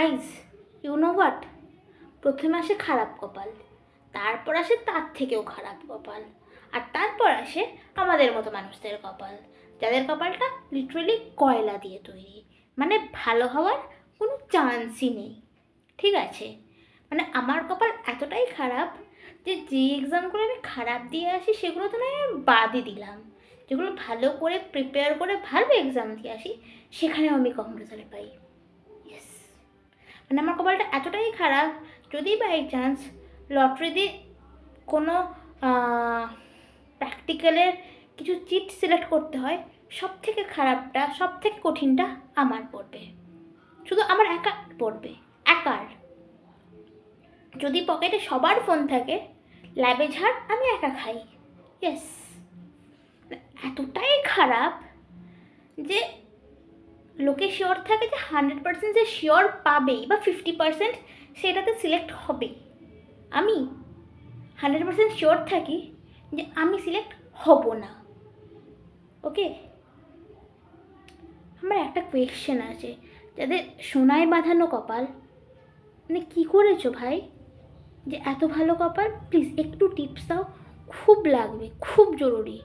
Guys, you know what, প্রথমে আসে খারাপ কপাল, তারপর আসে তার থেকেও খারাপ কপাল, আর তারপর আসে আমাদের মতো মানুষদের কপাল, যাদের কপালটা লিটারেলি কয়লা দিয়ে তৈরি, মানে ভালো হওয়ার কোনো চান্সই নেই। ঠিক আছে, মানে আমার কপাল এতটাই খারাপ যে যে এক্সামগুলো আমি খারাপ দিয়ে আসি সেগুলো তো নয় আমি বাদই দিলাম, যেগুলো ভালো করে প্রিপেয়ার করে ভালো এক্সাম দিয়ে আসি সেখানেও আমি কম রেজাল্ট পাই। ইয়েস, মানে আমার কপালটা এতটাই খারাপ, যদি বাই চান্স লটারিতে কোনো প্র্যাকটিক্যালের কিছু চিট সিলেক্ট করতে হয়, সব থেকে খারাপটা, সব থেকে কঠিনটা আমার পড়বে, শুধু আমার একা পড়বে, একার। যদি পকেটে সবার ফোন থাকে, ল্যাবে ঝাড়, আমি একা খাই। ইয়েস, এতটাই খারাপ যে লোকে শিওর থাকে যে 100% যে শিওর পাবেই বা 50% সেটাতে সিলেক্ট হবেই। আমি 100% শিওর থাকি যে আমি সিলেক্ট হব না। ওকে, আমার একটা কোয়েশ্চেন আছে, যাদের সোনায় বাঁধানো কপাল, মানে কী করেছো ভাই যে এত ভালো কপাল? প্লিজ একটু টিপস দাও, খুব লাগবে, খুব জরুরি।